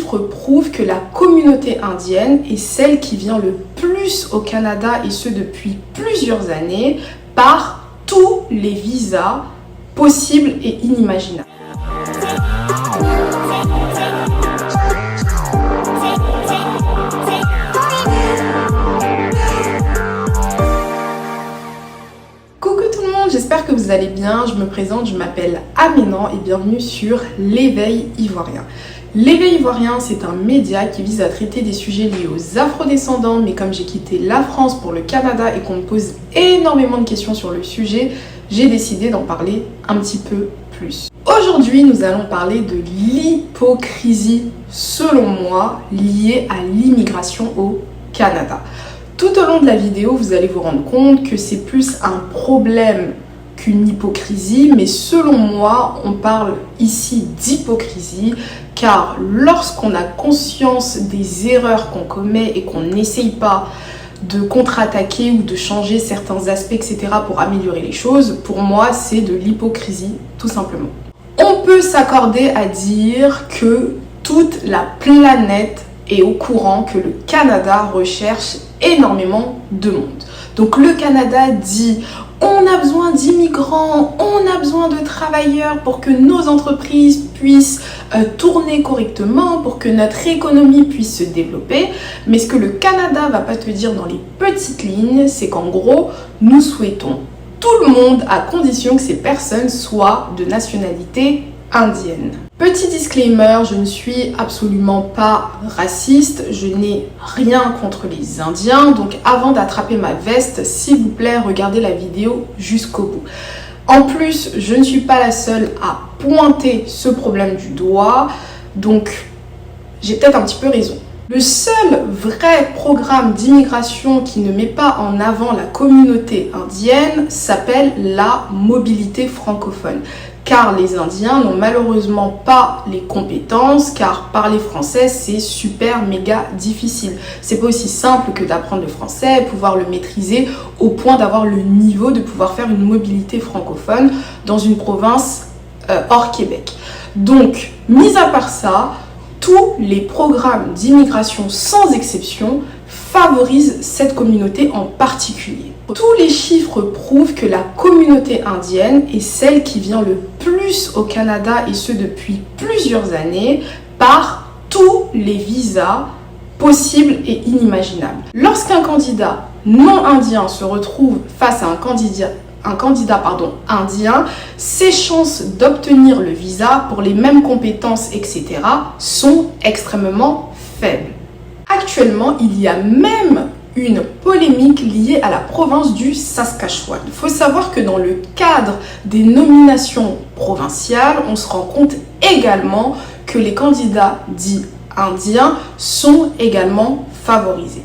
chiffres prouvent que la communauté indienne est celle qui vient le plus au Canada, et ce depuis plusieurs années, par tous les visas possibles et inimaginables. J'espère que vous allez bien, je me présente, je m'appelle Aménan et bienvenue sur l'Éveil Ivoirien. L'Éveil Ivoirien, c'est un média qui vise à traiter des sujets liés aux afrodescendants, mais comme j'ai quitté la France pour le Canada et qu'on me pose énormément de questions sur le sujet, j'ai décidé d'en parler un petit peu plus. Aujourd'hui, nous allons parler de l'hypocrisie, selon moi, liée à l'immigration au Canada. Tout au long de la vidéo, vous allez vous rendre compte que c'est plus un problème qu'une hypocrisie, mais selon moi, on parle ici d'hypocrisie, car lorsqu'on a conscience des erreurs qu'on commet et qu'on n'essaye pas de contre-attaquer ou de changer certains aspects, etc. pour améliorer les choses, pour moi, c'est de l'hypocrisie, tout simplement. On peut s'accorder à dire que toute la planète est au courant que le Canada recherche énormément de monde. Donc le Canada dit on a besoin d'immigrants, on a besoin de travailleurs pour que nos entreprises puissent tourner correctement, pour que notre économie puisse se développer. Mais ce que le Canada va pas te dire dans les petites lignes, c'est qu'en gros, nous souhaitons tout le monde à condition que ces personnes soient de nationalité indienne. Petit disclaimer, je ne suis absolument pas raciste, je n'ai rien contre les Indiens, donc avant d'attraper ma veste, s'il vous plaît, regardez la vidéo jusqu'au bout. En plus, je ne suis pas la seule à pointer ce problème du doigt, donc j'ai peut-être un petit peu raison. Le seul vrai programme d'immigration qui ne met pas en avant la communauté indienne s'appelle la mobilité francophone. Car les Indiens n'ont malheureusement pas les compétences, car parler français c'est super méga difficile. C'est pas aussi simple que d'apprendre le français, pouvoir le maîtriser au point d'avoir le niveau de pouvoir faire une mobilité francophone dans une province hors Québec. Donc, mis à part ça, tous les programmes d'immigration sans exception favorisent cette communauté en particulier. Tous les chiffres prouvent que la communauté indienne est celle qui vient le plus au Canada, et ce depuis plusieurs années, par tous les visas possibles et inimaginables. Lorsqu'un candidat non indien se retrouve face à un candidat indien, ses chances d'obtenir le visa pour les mêmes compétences, etc. sont extrêmement faibles. Actuellement, il y a même une polémique liée à la province du Saskatchewan. Il faut savoir que dans le cadre des nominations provinciales, on se rend compte également que les candidats dits indiens sont également favorisés.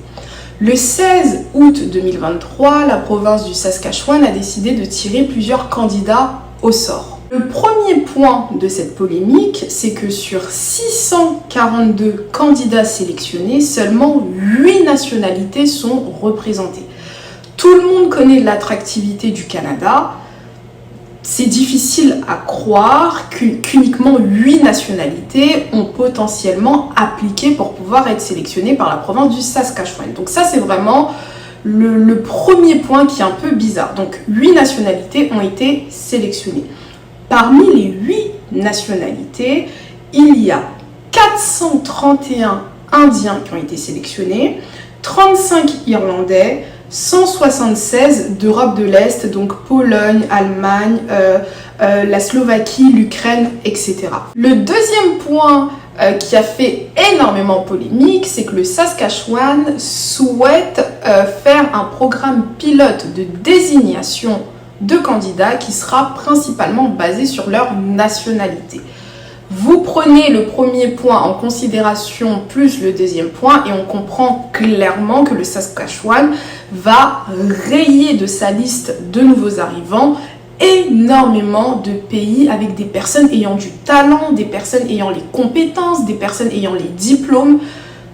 Le 16 août 2023, la province du Saskatchewan a décidé de tirer plusieurs candidats au sort. Le premier point de cette polémique, c'est que sur 642 candidats sélectionnés, seulement 8 nationalités sont représentées. Tout le monde connaît l'attractivité du Canada. C'est difficile à croire qu'uniquement 8 nationalités ont potentiellement appliqué pour pouvoir être sélectionnées par la province du Saskatchewan. Donc ça, c'est vraiment le premier point qui est un peu bizarre. Donc 8 nationalités ont été sélectionnées. Parmi les 8 nationalités, il y a 431 Indiens qui ont été sélectionnés, 35 Irlandais, 176 d'Europe de l'Est, donc Pologne, Allemagne, la Slovaquie, l'Ukraine, etc. Le deuxième point qui a fait énormément polémique, c'est que le Saskatchewan souhaite faire un programme pilote de désignation de candidats qui sera principalement basé sur leur nationalité. Vous prenez le premier point en considération plus le deuxième point et on comprend clairement que le Saskatchewan va rayer de sa liste de nouveaux arrivants énormément de pays avec des personnes ayant du talent, des personnes ayant les compétences, des personnes ayant les diplômes.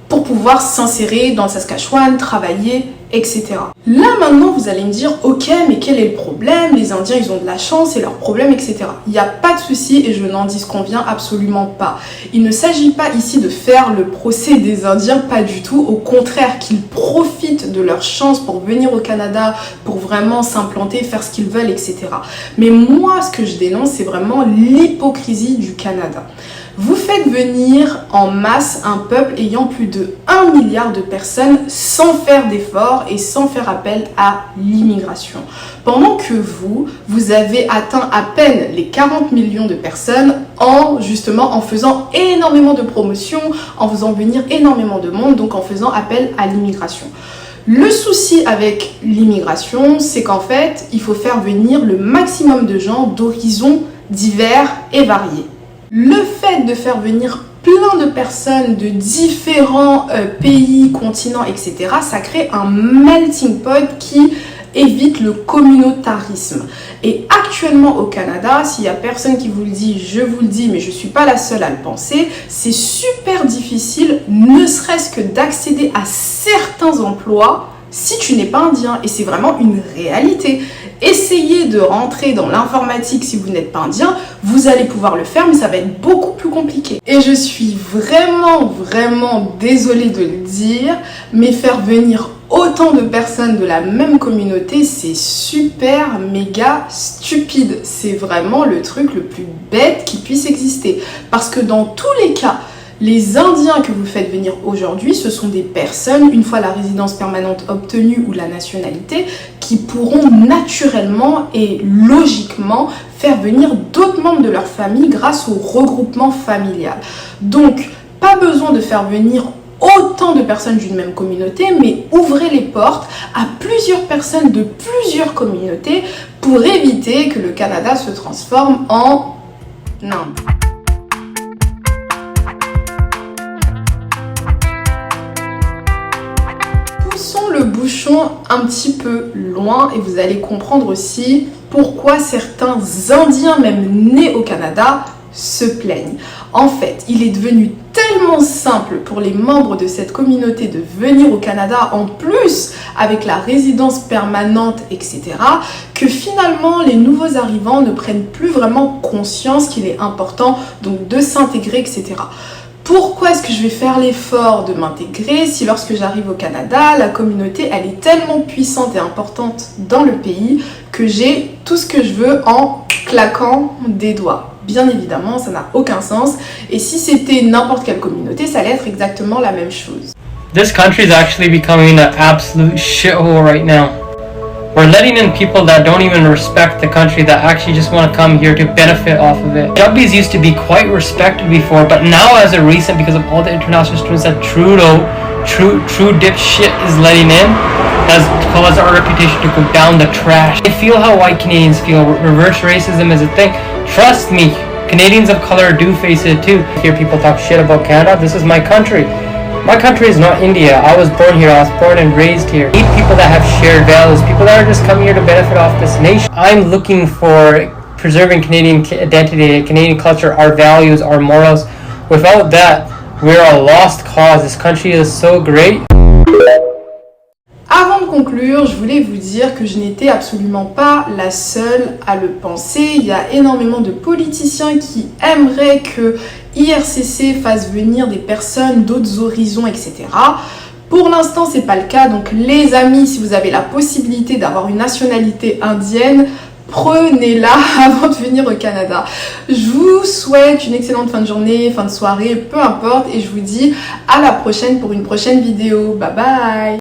pour pouvoir s'insérer dans le Saskatchewan, travailler, etc. Là maintenant vous allez me dire ok mais quel est le problème, les Indiens ils ont de la chance, c'est leur problème, etc. Il n'y a pas de souci et je n'en disconviens absolument pas. Il ne s'agit pas ici de faire le procès des Indiens, pas du tout, au contraire qu'ils profitent de leur chance pour venir au Canada, pour vraiment s'implanter, faire ce qu'ils veulent, etc. Mais moi ce que je dénonce c'est vraiment l'hypocrisie du Canada. Vous faites venir en masse un peuple ayant plus de 1 milliard de personnes sans faire d'efforts et sans faire appel à l'immigration. Pendant que vous avez atteint à peine les 40 millions de personnes en faisant énormément de promotions, en faisant venir énormément de monde, donc en faisant appel à l'immigration. Le souci avec l'immigration, c'est qu'en fait, il faut faire venir le maximum de gens d'horizons divers et variés. Le fait de faire venir plein de personnes de différents pays, continents, etc., ça crée un melting pot qui évite le communautarisme. Et actuellement au Canada, s'il y a personne qui vous le dit, je vous le dis, mais je ne suis pas la seule à le penser, c'est super difficile, ne serait-ce que d'accéder à certains emplois si tu n'es pas indien. Et c'est vraiment une réalité. Essayez de rentrer dans l'informatique si vous n'êtes pas indien, vous allez pouvoir le faire, mais ça va être beaucoup plus compliqué. Et je suis vraiment désolée de le dire, mais faire venir autant de personnes de la même communauté, c'est super méga stupide. C'est vraiment le truc le plus bête qui puisse exister. Parce que dans tous les cas, les Indiens que vous faites venir aujourd'hui, ce sont des personnes, une fois la résidence permanente obtenue ou la nationalité, qui pourront naturellement et logiquement faire venir d'autres membres de leur famille grâce au regroupement familial. Donc, pas besoin de faire venir autant de personnes d'une même communauté, mais ouvrez les portes à plusieurs personnes de plusieurs communautés pour éviter que le Canada se transforme en Inde. Poussons le bouchon un petit peu loin et vous allez comprendre aussi pourquoi certains Indiens, même nés au Canada, se plaignent. En fait, il est devenu tellement simple pour les membres de cette communauté de venir au Canada, en plus avec la résidence permanente, etc., que finalement les nouveaux arrivants ne prennent plus vraiment conscience qu'il est important donc de s'intégrer, etc. Pourquoi est-ce que je vais faire l'effort de m'intégrer si lorsque j'arrive au Canada, la communauté elle est tellement puissante et importante dans le pays que j'ai tout ce que je veux en claquant des doigts? Bien évidemment, ça n'a aucun sens. Et si c'était n'importe quelle communauté, ça allait être exactement la même chose. This country is actually becoming an absolute shithole right now. We're letting in people that don't even respect the country, that actually just want to come here to benefit off of it. Jubbies used to be quite respected before, but now as a recent, because of all the international students that Trudeau, true dipshit is letting in, has caused our reputation to go down the trash. I feel how white Canadians feel. Reverse racism is a thing. Trust me, Canadians of color do face it too. I hear people talk shit about Canada. This is my country. My country is not India. I was born here. I was born and raised here. I need people that have shared values. People that are just coming here to benefit off this nation. I'm looking for preserving Canadian identity, Canadian culture, our values, our morals. Without that, we're a lost cause. This country is so great. Avant de conclure, je voulais vous dire que je n'étais absolument pas la seule à le penser. Il y a énormément de politiciens qui aimeraient que IRCC fasse venir des personnes d'autres horizons, etc. Pour l'instant, c'est pas le cas. Donc les amis, si vous avez la possibilité d'avoir une nationalité indienne, prenez-la avant de venir au Canada. Je vous souhaite une excellente fin de journée, fin de soirée, peu importe. Et je vous dis à la prochaine pour une prochaine vidéo. Bye bye!